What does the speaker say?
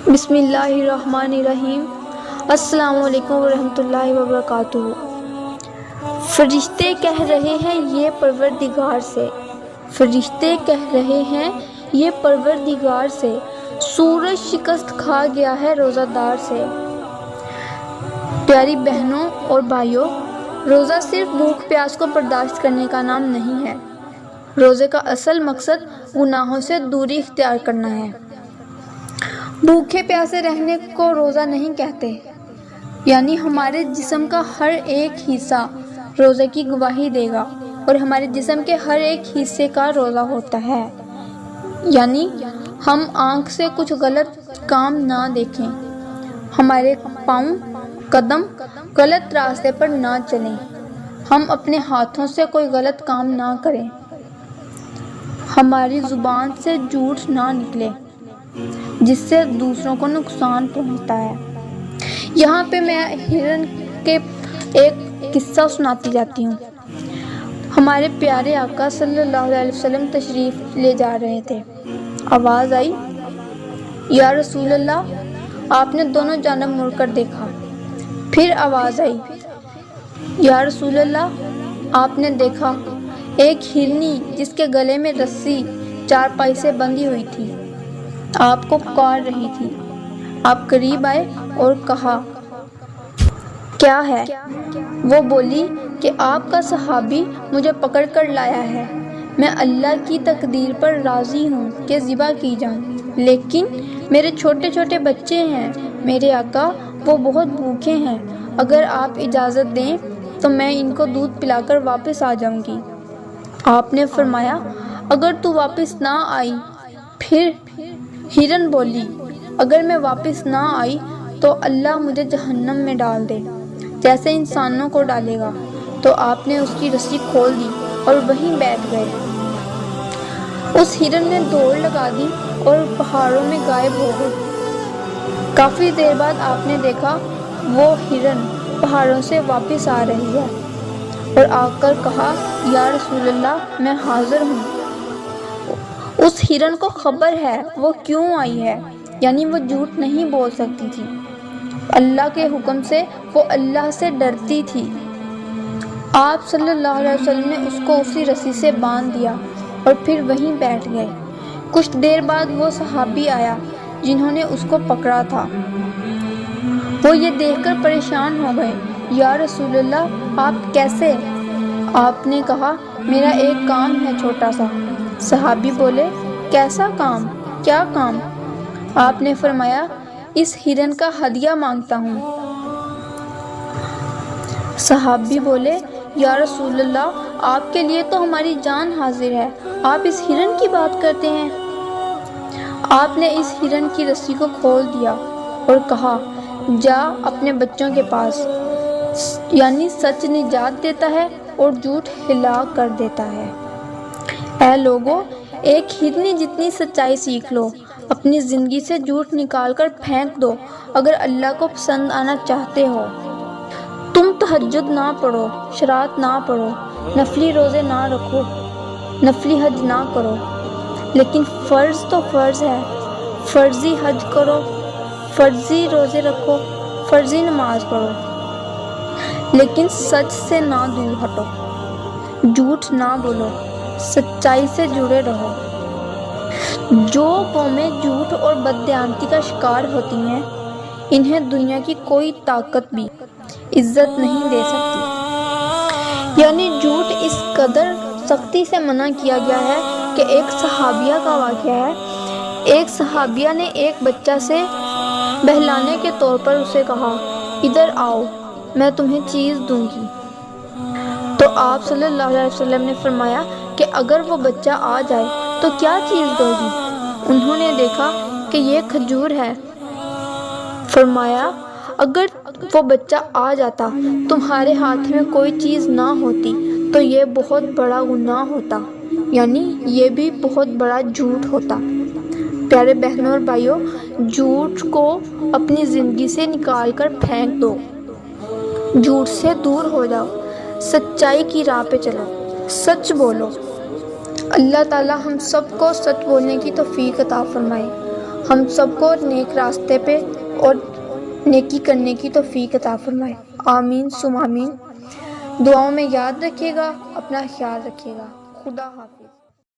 بسم اللہ الرحمن الرحیم۔ السلام علیکم ورحمۃ اللہ وبرکاتہ۔ فرشتے کہہ رہے ہیں یہ پروردگار سے، فرشتے کہہ رہے ہیں یہ پروردگار سے، سورج شکست کھا گیا ہے روزہ دار سے۔ پیاری بہنوں اور بھائیوں، روزہ صرف بھوک پیاس کو برداشت کرنے کا نام نہیں ہے۔ روزے کا اصل مقصد گناہوں سے دوری اختیار کرنا ہے۔ بھوکے پیاسے رہنے کو روزہ نہیں کہتے، یعنی ہمارے جسم کا ہر ایک حصہ روزے کی گواہی دے گا، اور ہمارے جسم کے ہر ایک حصے کا روزہ ہوتا ہے۔ یعنی ہم آنکھ سے کچھ غلط کام نہ دیکھیں، ہمارے پاؤں قدم غلط راستے پر نہ چلیں، ہم اپنے ہاتھوں سے کوئی غلط کام نہ کریں، ہماری زبان سے جھوٹ نہ نکلے جس سے دوسروں کو نقصان پہنچتا ہے۔ یہاں پہ میں ہرن کے ایک قصہ سناتی جاتی ہوں۔ ہمارے پیارے آقا صلی اللہ علیہ وسلم تشریف لے جا رہے تھے، آواز آئی یا رسول اللہ۔ آپ نے دونوں جانب مڑ کر دیکھا، پھر آواز آئی یا رسول اللہ۔ آپ نے دیکھا ایک ہرنی جس کے گلے میں رسی چارپائی سے بندھی ہوئی تھی، آپ کو پکار رہی تھی۔ آپ قریب آئے اور کہا کیا ہے؟ وہ بولی کہ آپ کا صحابی مجھے پکڑ کر لایا ہے، میں اللہ کی تقدیر پر راضی ہوں کہ ذبح کی جاؤں، لیکن میرے چھوٹے چھوٹے بچے ہیں میرے آقا، وہ بہت بھوکے ہیں، اگر آپ اجازت دیں تو میں ان کو دودھ پلا کر واپس آ جاؤں گی۔ آپ نے فرمایا اگر تو واپس نہ آئی؟ پھر ہرن بولی اگر میں واپس نہ آئی تو اللہ مجھے جہنم میں ڈال دے جیسے انسانوں کو ڈالے گا۔ تو آپ نے اس کی رسی کھول دی اور وہیں بیٹھ گئے۔ اس ہرن نے دوڑ لگا دی اور پہاڑوں میں غائب ہو گئی۔ کافی دیر بعد آپ نے دیکھا وہ ہرن پہاڑوں سے واپس آ رہی ہے، اور آ کر کہا یا رسول اللہ میں حاضر ہوں۔ اس ہرن کو خبر ہے وہ کیوں آئی ہے، یعنی وہ جھوٹ نہیں بول سکتی تھی، اللہ کے حکم سے وہ اللہ سے ڈرتی تھی۔ آپ صلی اللہ علیہ وسلم نے اس کو اسی رسی سے باندھ دیا اور پھر وہیں بیٹھ گئے۔ کچھ دیر بعد وہ صحابی آیا جنہوں نے اس کو پکڑا تھا، وہ یہ دیکھ کر پریشان ہو گئے، یا رسول اللہ آپ کیسے؟ آپ نے کہا میرا ایک کام ہے چھوٹا سا۔ صحابی بولے کیسا کام؟ کیا کام؟ آپ نے فرمایا اس ہرن کا ہدیہ مانگتا ہوں۔ صحابی بولے یا رسول اللہ آپ کے لیے تو ہماری جان حاضر ہے، آپ اس ہرن کی بات کرتے ہیں؟ آپ نے اس ہرن کی رسی کو کھول دیا اور کہا جا اپنے بچوں کے پاس، یعنی سچ نجات دیتا ہے اور جھوٹ ہلاک کر دیتا ہے۔ اے لوگو، ایک ہرنی جتنی سچائی سیکھ لو، اپنی زندگی سے جھوٹ نکال کر پھینک دو اگر اللہ کو پسند آنا چاہتے ہو۔ تم تہجد نہ پڑھو، شرات نہ پڑھو، نفلی روزے نہ رکھو، نفلی حج نہ کرو، لیکن فرض تو فرض ہے، فرضی حج کرو، فرضی روزے رکھو، فرضی نماز پڑھو، لیکن سچ سے نہ دور ہٹو، جھوٹ نہ بولو، سچائی سے جڑے رہو۔ جو قومیں جھوٹ اور بددیانتی کا شکار ہوتی ہیں انہیں دنیا کی کوئی طاقت بھی عزت نہیں دے سکتی۔ یعنی جھوٹ اس قدر سختی سے منع کیا گیا ہے کہ ایک صحابیہ کا واقعہ ہے، ایک صحابیہ نے ایک بچہ سے بہلانے کے طور پر اسے کہا ادھر آؤ میں تمہیں چیز دوں گی، تو آپ صلی اللہ علیہ وسلم نے فرمایا کہ اگر وہ بچہ آ جائے تو کیا چیز دو گی؟ انہوں نے دیکھا کہ یہ کھجور ہے۔ فرمایا اگر وہ بچہ آ جاتا تمہارے ہاتھ میں کوئی چیز نہ ہوتی تو یہ بہت بڑا گناہ ہوتا، یعنی یہ بھی بہت بڑا جھوٹ ہوتا۔ پیارے بہنوں اور بھائیوں، جھوٹ کو اپنی زندگی سے نکال کر پھینک دو، جھوٹ سے دور ہو جاؤ، سچائی کی راہ پہ چلو، سچ بولو۔ اللہ تعالی ہم سب کو سچ بولنے کی توفیق عطا فرمائے۔ ہم سب کو نیک راستے پہ اور نیکی کرنے کی توفیق عطا فرمائے۔ آمین ثم آمین۔ دعاؤں میں یاد رکھیے گا، اپنا خیال رکھیے گا۔ خدا حافظ۔